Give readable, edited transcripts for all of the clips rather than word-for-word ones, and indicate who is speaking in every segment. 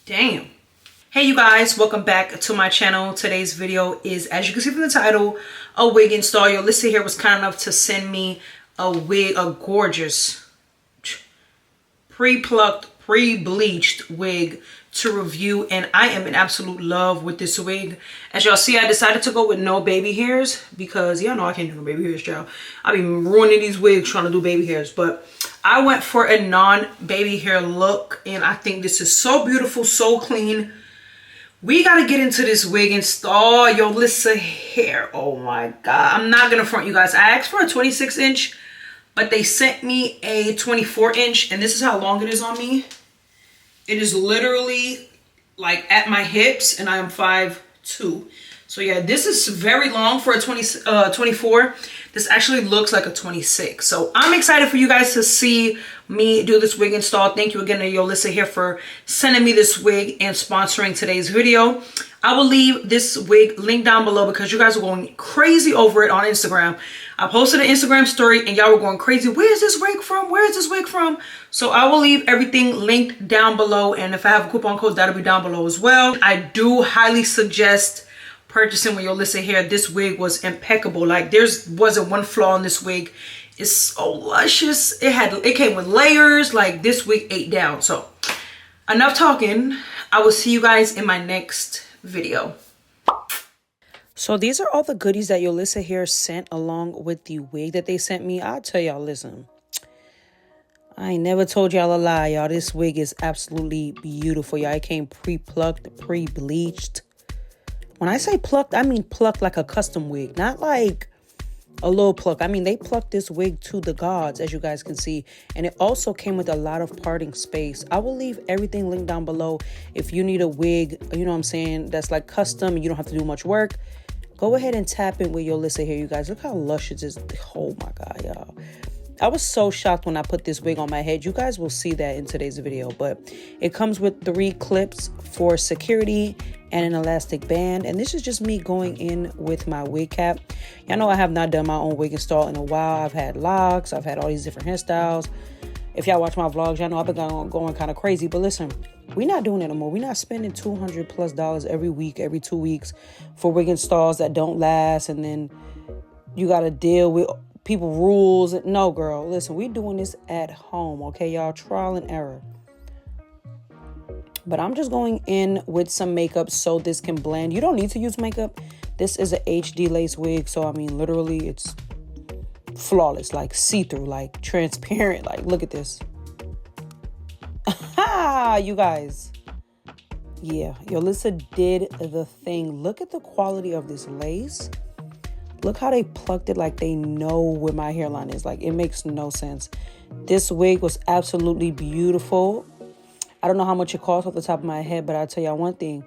Speaker 1: Damn. Hey you guys, welcome back to my channel. Today's video is, as you can see from the title, a wig install. Yolissa Hair was kind enough to send me a wig, a gorgeous pre-plucked, pre-bleached wig to review, and I am in absolute love with this wig. As y'all see, I decided to go with no baby hairs because y'all know I can't do no baby hairs, y'all. I've been ruining these wigs trying to do baby hairs, but I went for a non-baby hair look, and I think this is so beautiful, so clean. We gotta get into this wig install. Yolissa Hair, oh my god. I'm not gonna front you guys. I asked for a 26-inch, but they sent me a 24-inch, and this is how long it is on me. It is literally like at my hips, and I am 5'2". So yeah, this is very long for a 24. This actually looks like a 26. So I'm excited for you guys to see me do this wig install. Thank you again to Yolissa Hair for sending me this wig and sponsoring today's video. I will leave this wig link down below because you guys are going crazy over it on Instagram. I posted an Instagram story and y'all were going crazy. Where's this wig from? Where's this wig from? So I will leave everything linked down below, and if I have a coupon code, that'll be down below as well. I do highly suggest purchasing with Yolissa Hair. This wig was impeccable. Like, there wasn't one flaw in this wig. It's so luscious. It came with layers. Like, this wig ate down. So enough talking. I will see you guys in my next video. So these are all the goodies that Yolissa Hair sent along with the wig that they sent me. I'll tell y'all, listen, I ain't never told y'all a lie, y'all. This wig is absolutely beautiful, y'all. It came pre-plucked, pre-bleached. When I say plucked, I mean plucked like a custom wig, not like a little pluck. I mean, they plucked this wig to the gods, as you guys can see. And it also came with a lot of parting space. I will leave everything linked down below. If you need a wig, you know what I'm saying, that's like custom and you don't have to do much work, go ahead and tap in with Yolissa Hair, you guys. Look how luscious it is. Oh my god, y'all. I was so shocked when I put this wig on my head. You guys will see that in today's video. But it comes with 3 clips for security and an elastic band. And this is just me going in with my wig cap. Y'all know I have not done my own wig install in a while. I've had locks. I've had all these different hairstyles. If y'all watch my vlogs, y'all know I've been going kind of crazy. But listen, we're not doing it anymore. We're not spending $200+ every week, every 2 weeks for wig installs that don't last. And then you got to deal with people rules. No, girl, listen, we're doing this at home, okay, y'all? Trial and error. But I'm just going in with some makeup so this can blend. You don't need to use makeup. This is a hdlace wig, so I mean, literally, it's flawless, like see-through, like transparent. Like, look at this. You guys. Yeah, Yolissa did the thing. Look at the quality of this lace. Look how they plucked it like they know where my hairline is. Like, it makes no sense. This wig was absolutely beautiful. I don't know how much it costs off the top of my head, but I'll tell y'all one thing.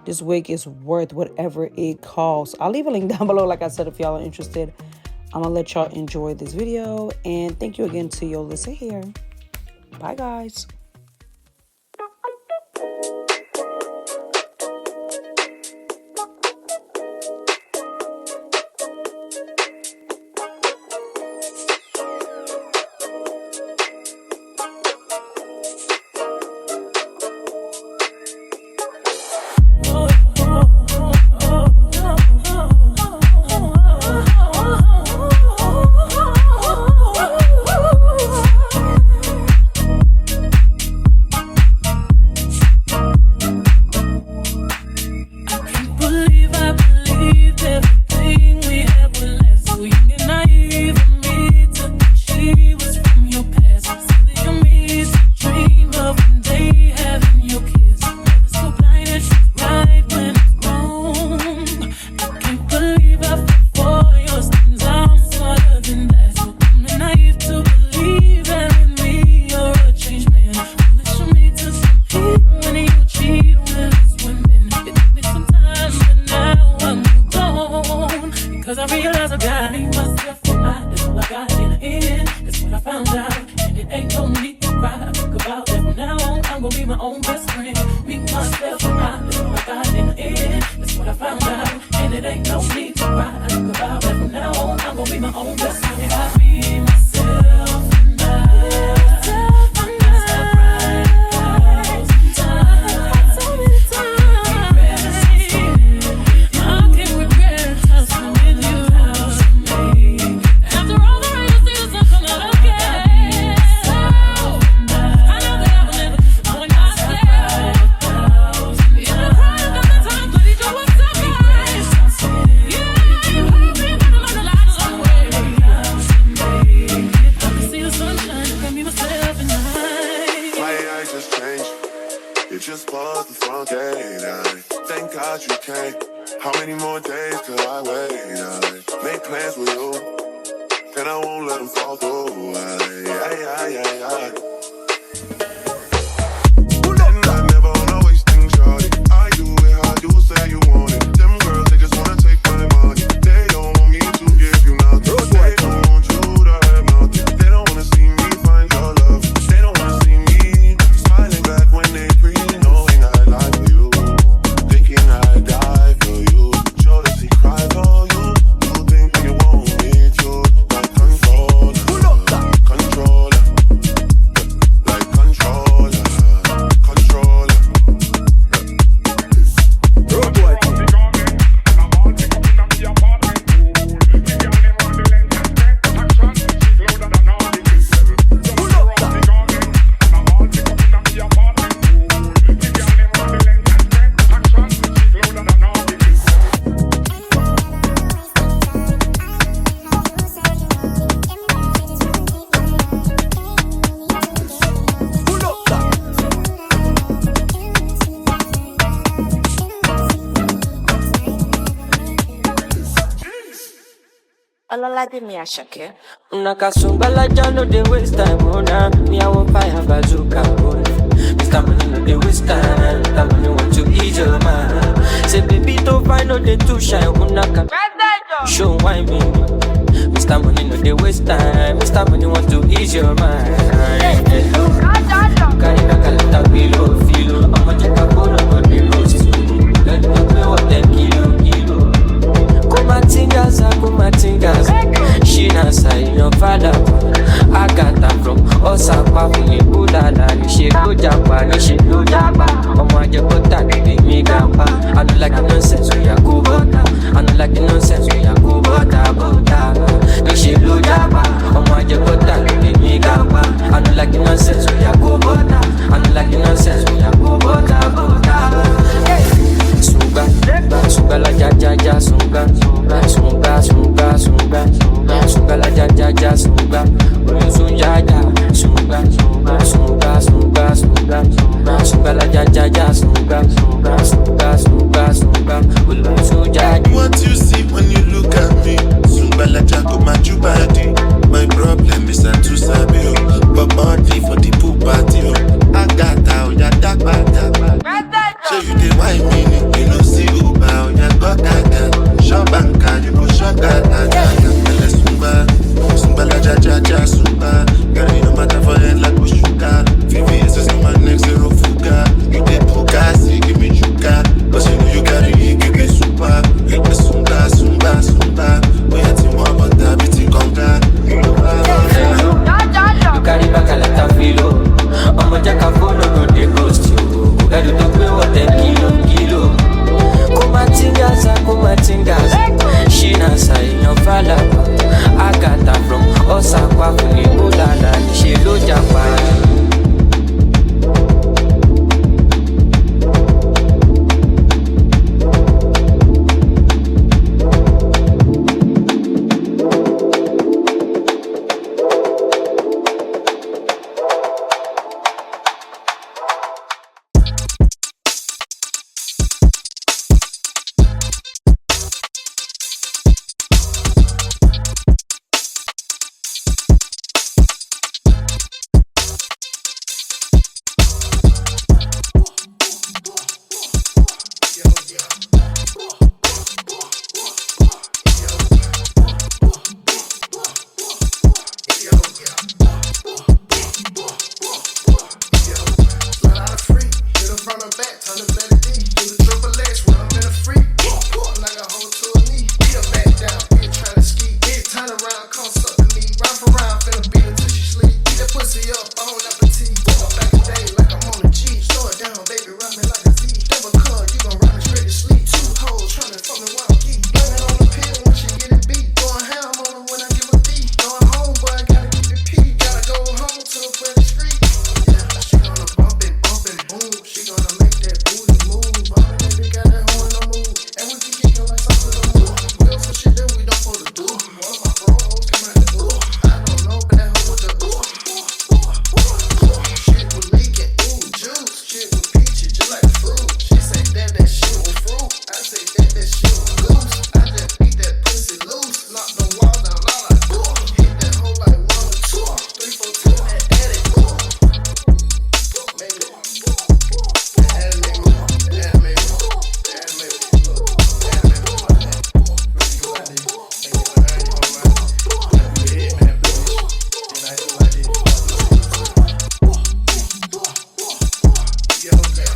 Speaker 1: This wig is worth whatever it costs. I'll leave a link down below, like I said, if y'all are interested. I'm going to let y'all enjoy this video. And thank you again to Yolissa Hair. Bye, guys.
Speaker 2: Cause I realize I got me myself and I is all I got in the end. That's what I found out. And it ain't no need to cry. Think about that from now on. I'm gonna be my own best friend. Me, myself, and I is all I got in the end. That's what I found out. And it ain't no need to cry. Think about that from now on. I'm gonna be my own best friend. I be myself and I.
Speaker 3: It just was the front gate. Thank God you came. How many more days till I wait? Make plans with you, then I won't let them fall through. And I never wanna waste things, shawty. I do it how you say you want it. Them girls, they just wanna take my money. They don't want me to give you nothing. They don't want you to have nothing. They don't wanna see me find your love. They don't wanna see me smiling back when they breathe, knowing I lie for you, thinking I die for you. Sure that she cry for you. You think you want me to, like controller, controller, like controller, controller.
Speaker 4: Ọlọ́ládé mi Àṣàkẹ́.
Speaker 5: Nakasumbala no dey waste time, oh nah. Me I want fire bazooka, oh nah. Mr. Money no dey waste time. Mr. Money want to eat your man. Say baby to find no dey too shine, oh naka. Show why me. Mr. Money no dey waste time. Mr. Money want to ease your mind. Carry kakalata below, filo. I'ma check a phone on the roast. Let me know what 10 kilo. Kumatingas, she nasa your father. I got her from Osaka, Funi Budala, she go Japan, she go Japan. Oma Jabota, me gapa. I don't like the nonsense, we are go bota. I don't like the nonsense, we are go bota. She go Japan. Oma Jabota, me gapa. I don't like the nonsense, we are go bota. I don't like the nonsense, we are go bota. Sunga la ja ja ja sunga la ja ja ja sunga sunga la ja ja ja sunga
Speaker 3: What you see when you look at me? Sunga la ja go my body. My problem is I'm too sabi, but body for the pool party. I got out ya dark bad. So you did why me? You know see who bow ya got that. Shop banka you go shop that. Sunga la ja ja ja sunga. Girl you no matter for head like go sugar. VVS is on my neck zero fuga. You dey puka see give me sugar. Cause you know you carry it give me super. Hit the sunga. We had to more about that biti conga.
Speaker 5: You carry back a lot of filo. I'ma check a phone no dey ghost you. Gotta do me what 10 kilo. Kumatingas, she nasa your father. I got her from Osaka, Funi Budala, she go Japan.
Speaker 3: She gonna make that booty
Speaker 2: your hotel.